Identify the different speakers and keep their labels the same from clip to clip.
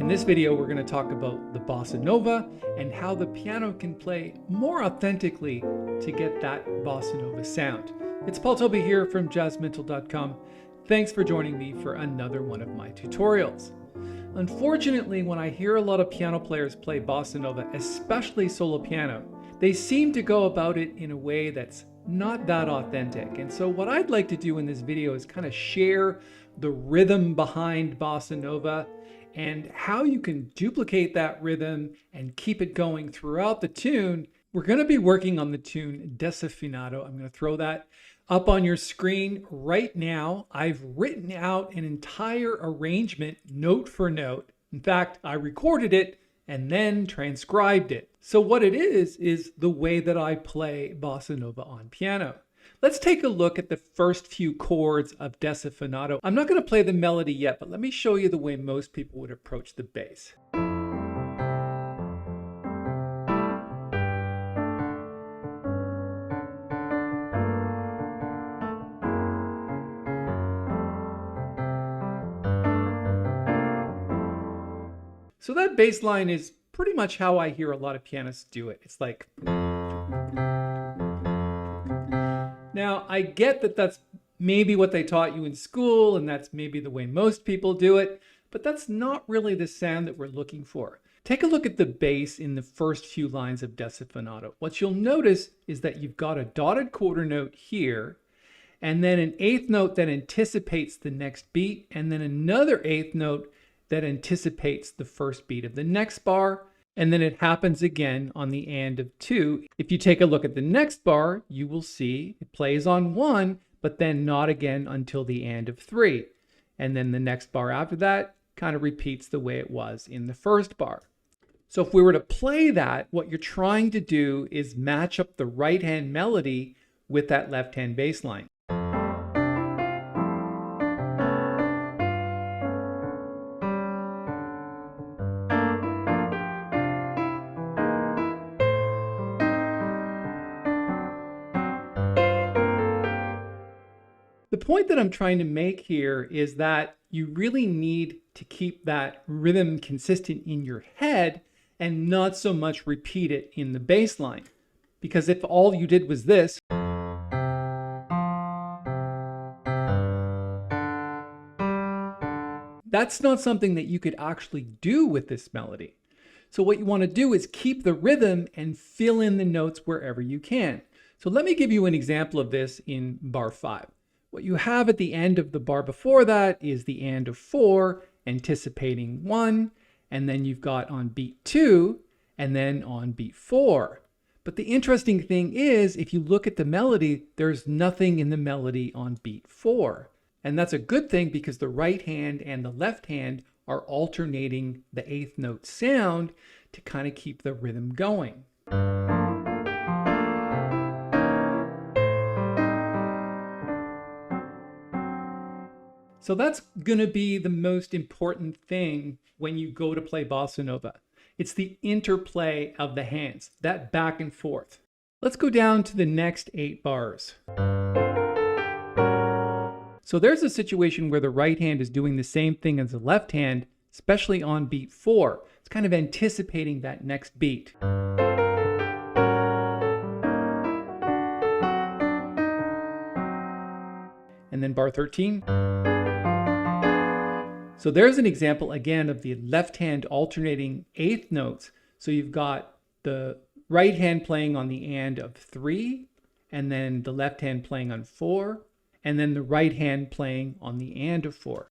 Speaker 1: In this video, we're going to talk about the bossa nova and how the piano can play more authentically to get that bossa nova sound. It's Paul Tobey here from Jazzmentl.com. Thanks for joining me for another one of my tutorials. Unfortunately, when I hear a lot of piano players play bossa nova, especially solo piano, they seem to go about it in a way that's not that authentic. And so what I'd like to do in this video is kind of share the rhythm behind bossa nova and how you can duplicate that rhythm and keep it going throughout the tune. We're going to be working on the tune Desafinado. I'm going to throw that up on your screen right now. I've written out an entire arrangement note for note. In fact, I recorded it and then transcribed it. So what it is the way that I play bossa nova on piano. Let's take a look at the first few chords of Desafinado. I'm not going to play the melody yet, but let me show you the way most people would approach the bass. So that bass line is pretty much how I hear a lot of pianists do it. It's like... Now, I get that that's maybe what they taught you in school, and that's maybe the way most people do it, but that's not really the sound that we're looking for. Take a look at the bass in the first few lines of Desafinado. What you'll notice is that you've got a dotted quarter note here, and then an eighth note that anticipates the next beat, and then another eighth note that anticipates the first beat of the next bar, and then it happens again on the and of 2. If you take a look at the next bar, you will see it plays on 1, but then not again until the and of 3. And then the next bar after that kind of repeats the way it was in the first bar. So if we were to play that, what you're trying to do is match up the right hand melody with that left hand bass line. The point that I'm trying to make here is that you really need to keep that rhythm consistent in your head and not so much repeat it in the bass line. Because if all you did was this, that's not something that you could actually do with this melody. So what you want to do is keep the rhythm and fill in the notes wherever you can. So let me give you an example of this in bar 5. What you have at the end of the bar before that is the and of 4, anticipating 1, and then you've got on beat 2, and then on beat 4. But the interesting thing is, if you look at the melody, there's nothing in the melody on beat 4. And that's a good thing because the right hand and the left hand are alternating the eighth note sound to kind of keep the rhythm going. So that's going to be the most important thing when you go to play bossa nova. It's the interplay of the hands, that back and forth. Let's go down to the next 8 bars. So there's a situation where the right hand is doing the same thing as the left hand, especially on beat 4. It's kind of anticipating that next beat. And then bar 13. So there's an example again of the left hand alternating eighth notes. So you've got the right hand playing on the and of 3, and then the left hand playing on 4, and then the right hand playing on the and of 4.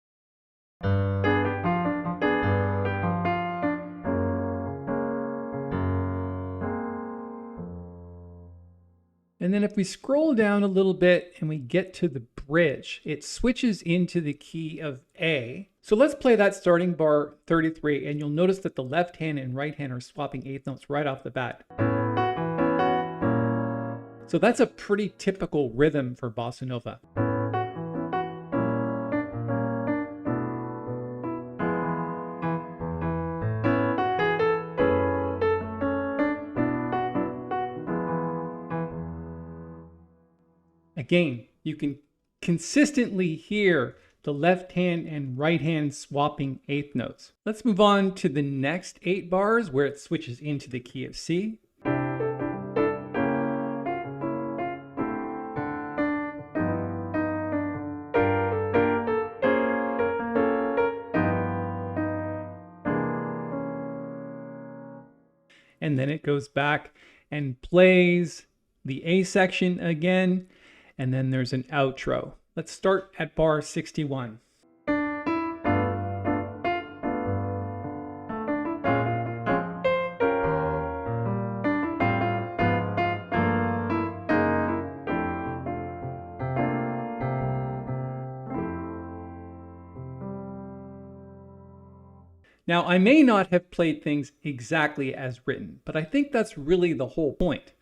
Speaker 1: And then if we scroll down a little bit and we get to the bridge, it switches into the key of A. So let's play that starting bar 33, and you'll notice that the left hand and right hand are swapping eighth notes right off the bat. So that's a pretty typical rhythm for bossa nova. Again, you can consistently hear the left hand and right hand swapping eighth notes. Let's move on to the next 8 bars where it switches into the key of C. And then it goes back and plays the A section again, and then there's an outro. Let's start at bar 61. Now, I may not have played things exactly as written, but I think that's really the whole point.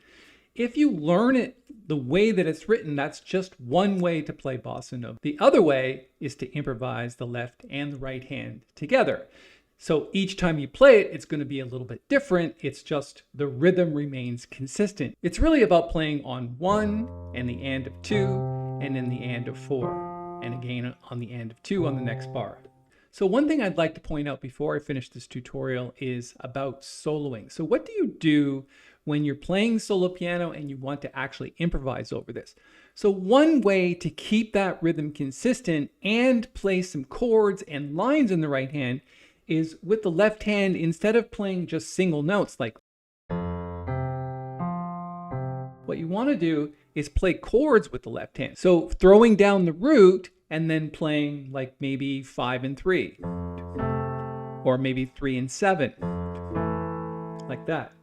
Speaker 1: If you learn it the way that it's written, that's just one way to play bossa nova. The other way is to improvise the left and the right hand together. So each time you play it, it's going to be a little bit different. It's just the rhythm remains consistent. It's really about playing on 1 and the and of 2 and then the and of 4, and again on the and of 2 on the next bar. So one thing I'd like to point out before I finish this tutorial is about soloing. So what do you do when you're playing solo piano and you want to actually improvise over this? So one way to keep that rhythm consistent and play some chords and lines in the right hand is with the left hand, instead of playing just single notes like, what you want to do is play chords with the left hand. So throwing down the root and then playing like maybe 5 and 3, or maybe 3 and 7, like that.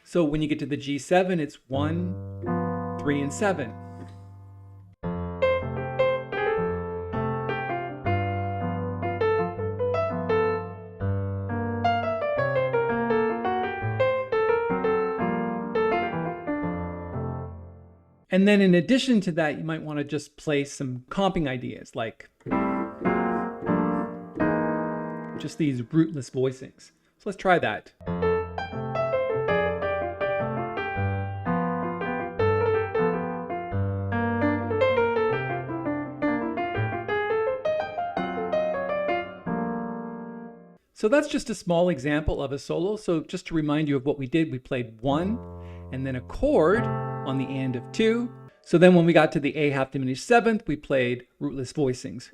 Speaker 1: So when you get to the G7, it's 1, 3 and 7. And then in addition to that, you might want to just play some comping ideas, like just these rootless voicings. So let's try that. So that's just a small example of a solo. So just to remind you of what we did, we played 1 and then a chord on the and of 2. So then when we got to the A half diminished seventh, we played rootless voicings.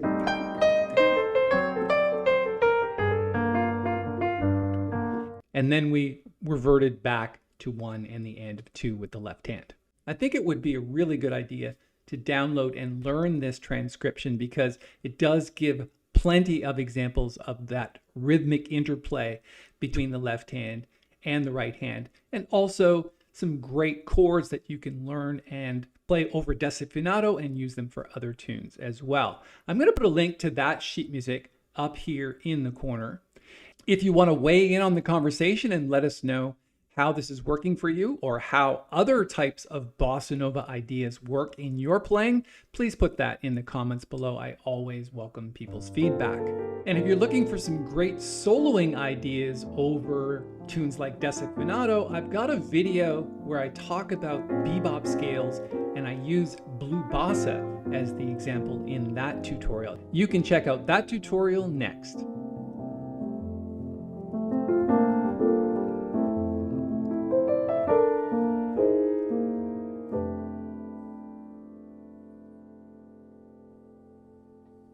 Speaker 1: And then we reverted back to 1 and the and of 2 with the left hand. I think it would be a really good idea to download and learn this transcription, because it does give plenty of examples of that rhythmic interplay between the left hand and the right hand, and also some great chords that you can learn and play over desafinado and use them for other tunes as well. I'm going to put a link to that sheet music up here in the corner. If you want to weigh in on the conversation and let us know how this is working for you, or how other types of bossa nova ideas work in your playing, please put that in the comments below. I always welcome people's feedback. And if you're looking for some great soloing ideas over tunes like desafinado, I've got a video where I talk about bebop scales and I use blue bossa as the example in that tutorial. You can check out that tutorial next.